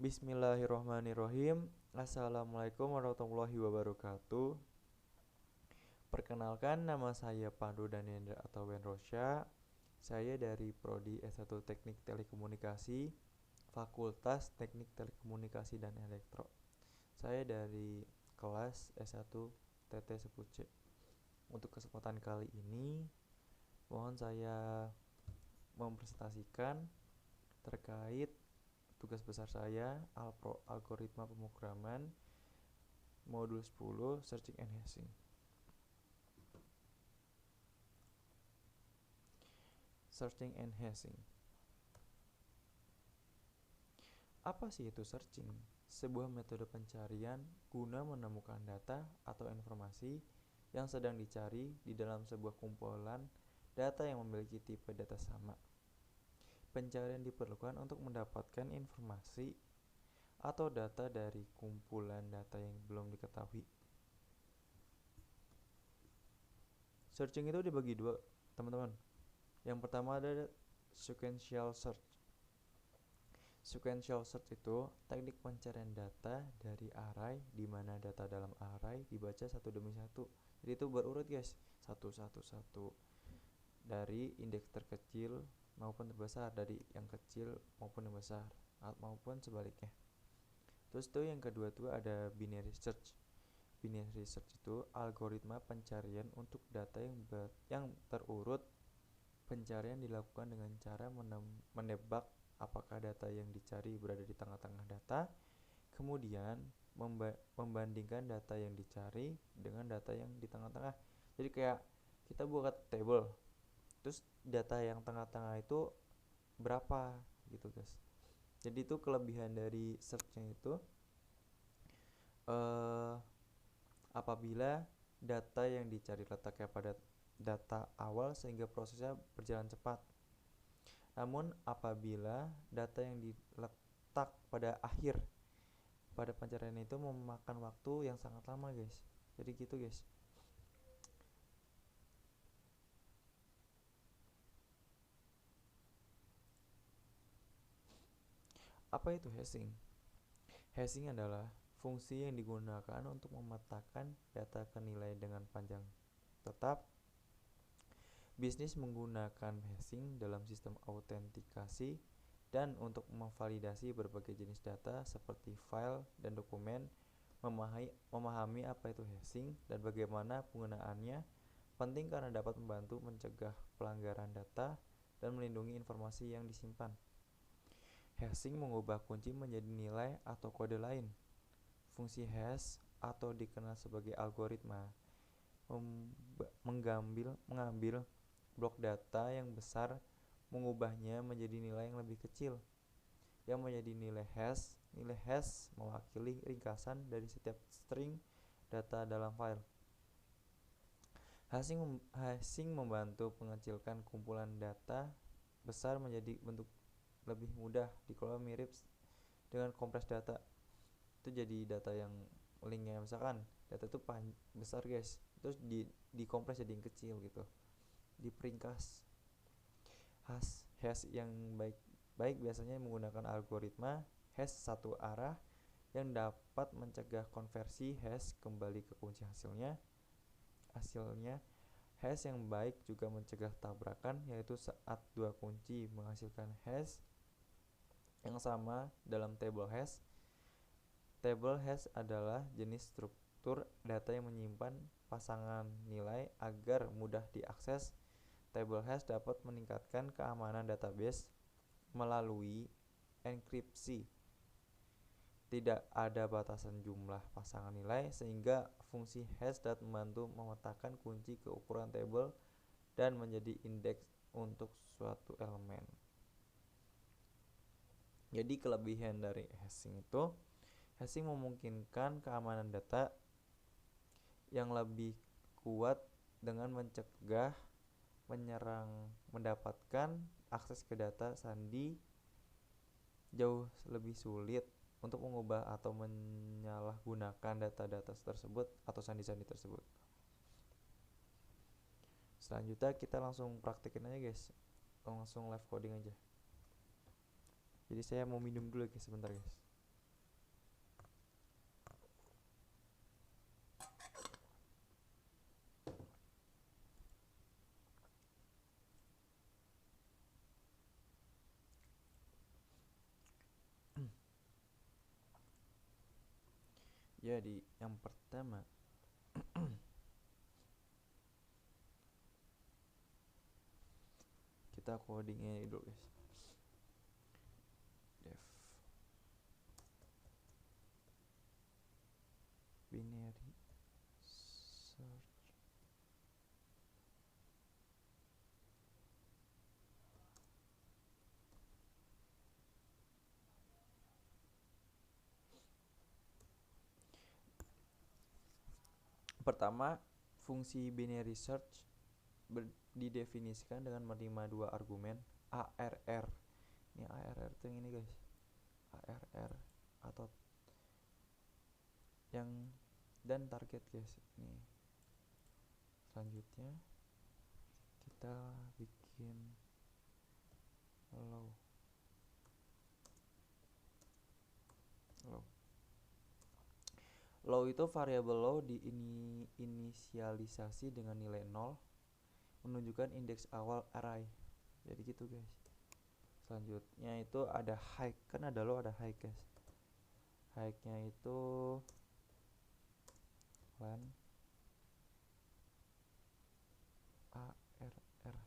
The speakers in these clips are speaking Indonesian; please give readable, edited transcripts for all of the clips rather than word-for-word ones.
Bismillahirrohmanirrohim. Assalamualaikum warahmatullahi wabarakatuh. Perkenalkan, nama saya Pandu Daniendra atau Wenrosya. Saya dari Prodi S1 Teknik Telekomunikasi, Fakultas Teknik Telekomunikasi dan Elektro. Saya dari kelas S1 TT10C. Untuk kesempatan kali ini, mohon saya mempresentasikan terkait tugas besar saya, algoritma pemrograman modul 10 searching and hashing. Searching and hashing. Apa sih itu searching? Sebuah metode pencarian guna menemukan data atau informasi yang sedang dicari di dalam sebuah kumpulan data yang memiliki tipe data sama. Pencarian diperlukan untuk mendapatkan informasi atau data dari kumpulan data yang belum diketahui. Searching itu dibagi dua, teman-teman. Yang pertama ada sequential search. Sequential search itu teknik pencarian data dari array, di mana data dalam array dibaca satu demi satu. Jadi itu berurut, guys, satu dari indeks terkecil maupun terbesar, dari yang kecil maupun yang besar, maupun sebaliknya. Terus tuh yang kedua tuh ada binary search. Binary search itu algoritma pencarian untuk data yang terurut. Pencarian dilakukan dengan cara menebak apakah data yang dicari berada di tengah-tengah data, kemudian membandingkan data yang dicari dengan data yang di tengah-tengah. Jadi kayak kita buat table, terus data yang tengah-tengah itu berapa gitu, guys. Jadi itu kelebihan dari searchnya itu apabila data yang dicari letaknya pada data awal sehingga prosesnya berjalan cepat. Namun apabila data yang diletak pada akhir pada pencarian itu memakan waktu yang sangat lama, guys. Jadi gitu, guys. Apa itu hashing? Hashing adalah fungsi yang digunakan untuk memetakan data ke nilai dengan panjang tetap. Bisnis menggunakan hashing dalam sistem autentikasi dan untuk memvalidasi berbagai jenis data seperti file dan dokumen. Memahami apa itu hashing dan bagaimana penggunaannya penting karena dapat membantu mencegah pelanggaran data dan melindungi informasi yang disimpan. Hashing mengubah kunci menjadi nilai atau kode lain. Fungsi hash atau dikenal sebagai algoritma mengambil blok data yang besar, mengubahnya menjadi nilai yang lebih kecil yang menjadi nilai hash. Nilai hash mewakili ringkasan dari setiap string data dalam file. Hashing membantu mengecilkan kumpulan data besar menjadi bentuk lebih mudah dikelola, mirip dengan kompres data. Itu jadi data yang linknya, misalkan data itu besar, guys, terus dikompres jadi yang kecil gitu, diperingkas. Hash yang baik biasanya menggunakan algoritma hash satu arah yang dapat mencegah konversi hash kembali ke kunci hasilnya. Hash yang baik juga mencegah tabrakan, yaitu saat dua kunci menghasilkan hash yang sama dalam table hash. Table hash adalah jenis struktur data yang menyimpan pasangan nilai agar mudah diakses. Table hash dapat meningkatkan keamanan database melalui enkripsi. Tidak ada batasan jumlah pasangan nilai sehingga fungsi hash dapat membantu memetakan kunci ke ukuran table dan menjadi indeks untuk suatu elemen. Jadi kelebihan dari hashing itu, hashing memungkinkan keamanan data yang lebih kuat dengan mencegah menyerang mendapatkan akses ke data sandi. Jauh lebih sulit untuk mengubah atau menyalahgunakan data-data tersebut atau sandi-sandi tersebut. Selanjutnya kita langsung praktekin aja, guys. Langsung live coding aja. Jadi saya mau minum dulu, guys, sebentar, guys. Jadi yang pertama kita codingnya dulu guys. Def binary search. Pertama, fungsi binary search didefinisikan dengan menerima dua argumen ARR. Ini ARR itu yang ini guys. ARR atau yang dan target guys. Ini. Selanjutnya kita bikin low. Low itu variabel low diinisialisasi dengan nilai 0 menunjukkan indeks awal array. Jadi gitu guys. Selanjutnya itu ada high, kan ada low ada high guys. High-nya itu len ARR.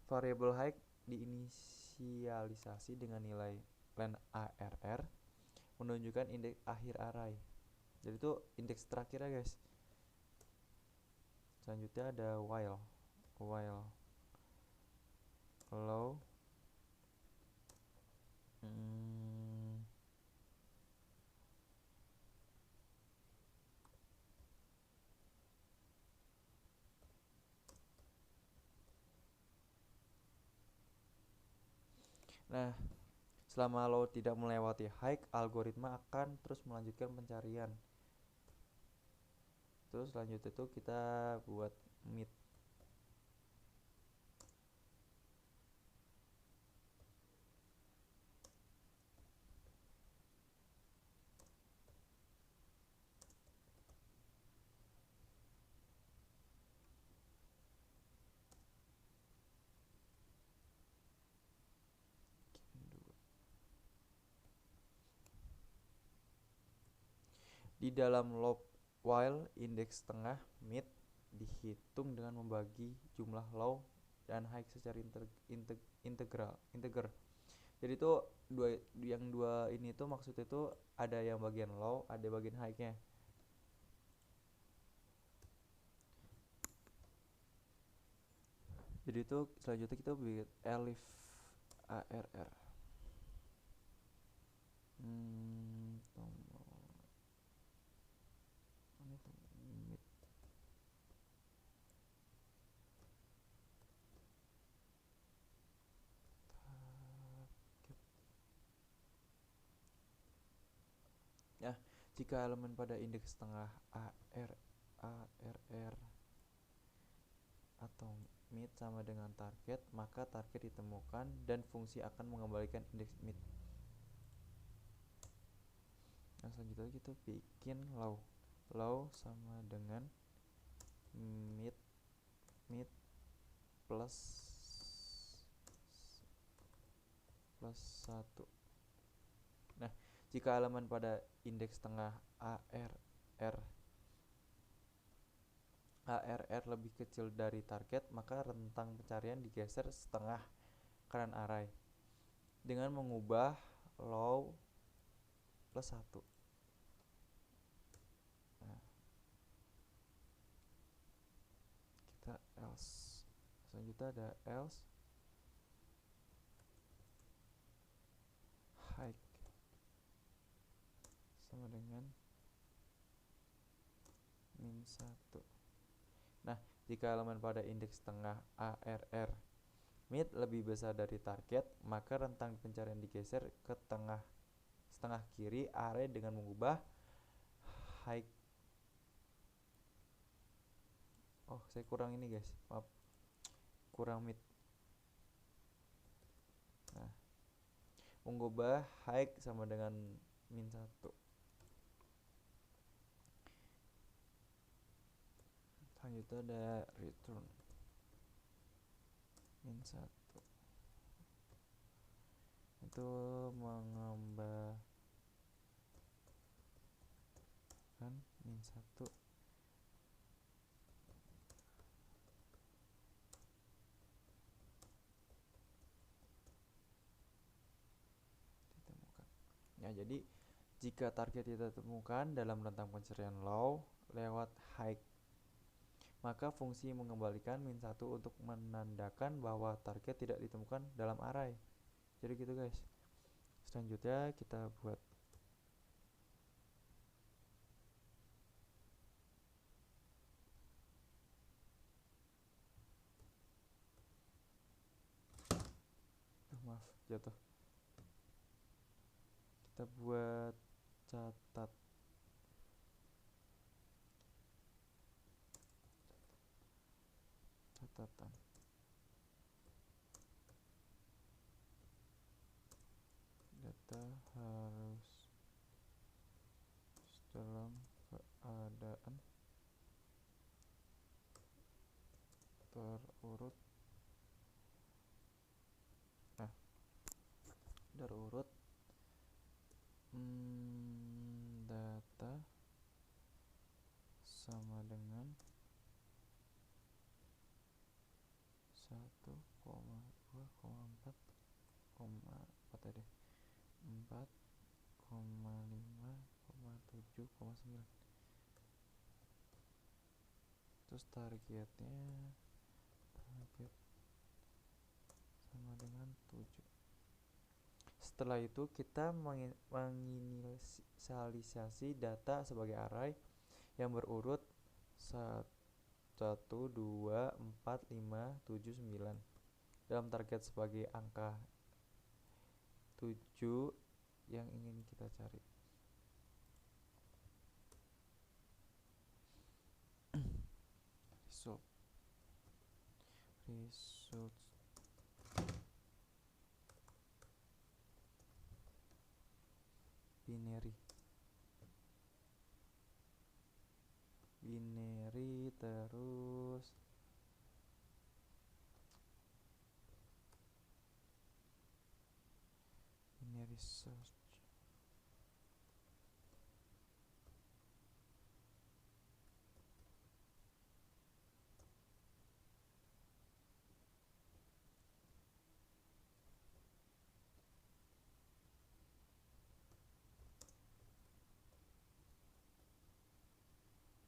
Variabel high diinisialisasi dengan nilai len ARR menunjukkan indeks akhir array. Jadi itu indeks terakhir ya guys. Selanjutnya ada while low Nah, selama low tidak melewati high, algoritma akan terus melanjutkan pencarian. Terus selanjutnya itu kita buat mid. Di dalam loop while, indeks tengah mid dihitung dengan membagi jumlah low dan high secara integer. Jadi itu dua ini tuh maksudnya itu ada yang bagian low, ada bagian high-nya. Jadi itu selanjutnya kita bikin elif ARR. Ya, jika elemen pada indeks tengah ARR atau mid sama dengan target, maka target ditemukan dan fungsi akan mengembalikan indeks mid. Nah, selanjutnya kita bikin low sama dengan mid plus 1. Nah, jika elemen pada indeks tengah ARR lebih kecil dari target, maka rentang pencarian digeser setengah kanan array dengan mengubah low plus 1. Nah, kita else. Selanjutnya ada else high sama dengan min 1. Nah, jika elemen pada indeks tengah ARR mid lebih besar dari target, maka rentang pencarian digeser ke setengah kiri array dengan mengubah high. Oh, saya kurang ini guys, maaf, kurang mid. Nah, mengubah high sama dengan min 1. Selanjutnya ada return min 1. itu mengembangkan min 1 ditemukan. Ya, jadi jika target tidak ditemukan dalam rentang pencarian low lewat high, maka fungsi mengembalikan min 1 untuk menandakan bahwa target tidak ditemukan dalam array. Jadi gitu guys. Selanjutnya kita buat maaf jatuh. Kita buat catatan data harus dalam keadaan terurut data sama dengan 1,2,4 tadi 4,5,7,9. Terus target sama dengan 7. Setelah itu kita menginisialisasi data sebagai array yang berurut 1, 2, 4, 5, 7, 9 dalam target sebagai angka 7 yang ingin kita cari. Result binary terus binary search.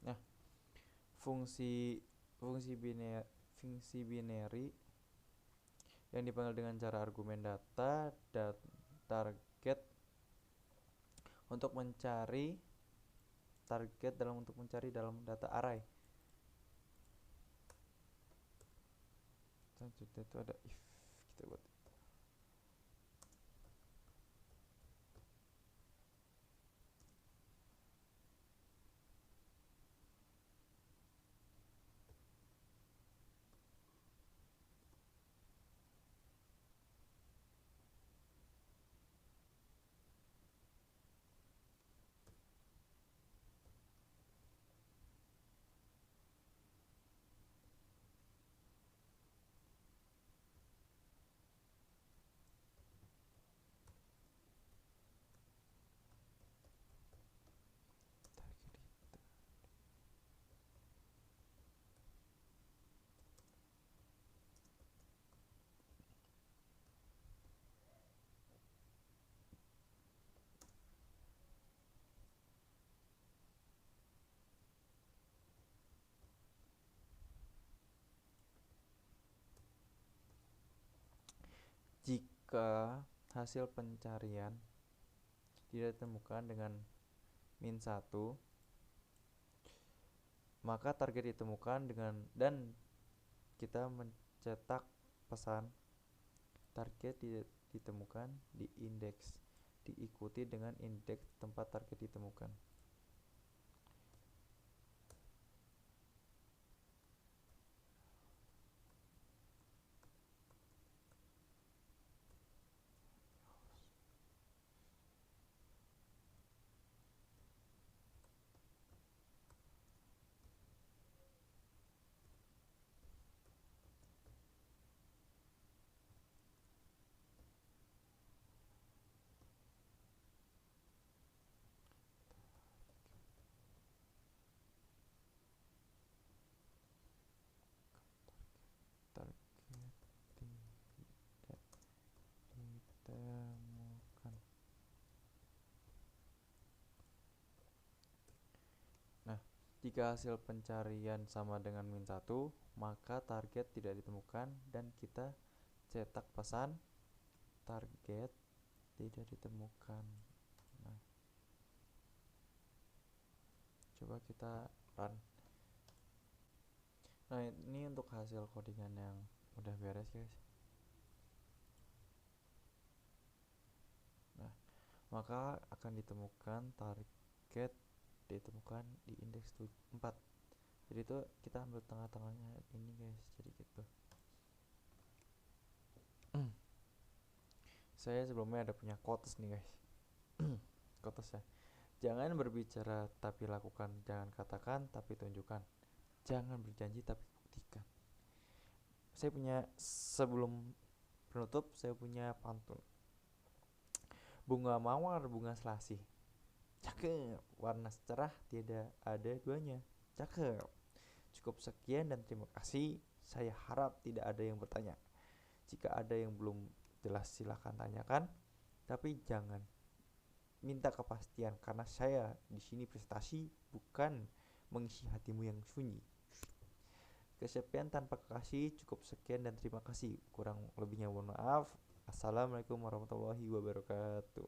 Nah, fungsi binary yang dipanggil dengan cara argumen data dan target untuk mencari dalam data array. Selanjutnya itu ada if, kita buat jika hasil pencarian tidak ditemukan dengan min 1, maka target ditemukan dan kita mencetak pesan target ditemukan di indeks diikuti dengan indeks tempat target ditemukan. Jika hasil pencarian sama dengan min 1, maka target tidak ditemukan dan kita cetak pesan target tidak ditemukan. Nah, coba kita run. Nah, ini untuk hasil codingan yang udah beres, guys. Nah, maka akan ditemukan target ditemukan di indeks 4. Jadi itu kita ambil tengah-tengahnya ini, guys. Jadi gitu. Saya sebelumnya ada punya quotes nih, guys. Quotes ya. Jangan berbicara tapi lakukan, jangan katakan tapi tunjukkan. Jangan berjanji tapi buktikan. Saya punya, sebelum penutup, saya punya pantun. Bunga mawar, bunga selasih. Cakep, warna cerah tidak ada duanya. Cakep. Cukup sekian dan terima kasih. Saya harap tidak ada yang bertanya. Jika ada yang belum jelas silahkan tanyakan, tapi jangan minta kepastian karena saya di sini presentasi bukan mengisi hatimu yang sunyi. Kesepian tanpa kekasih. Cukup sekian dan terima kasih. Kurang lebihnya mohon maaf. Assalamualaikum warahmatullahi wabarakatuh.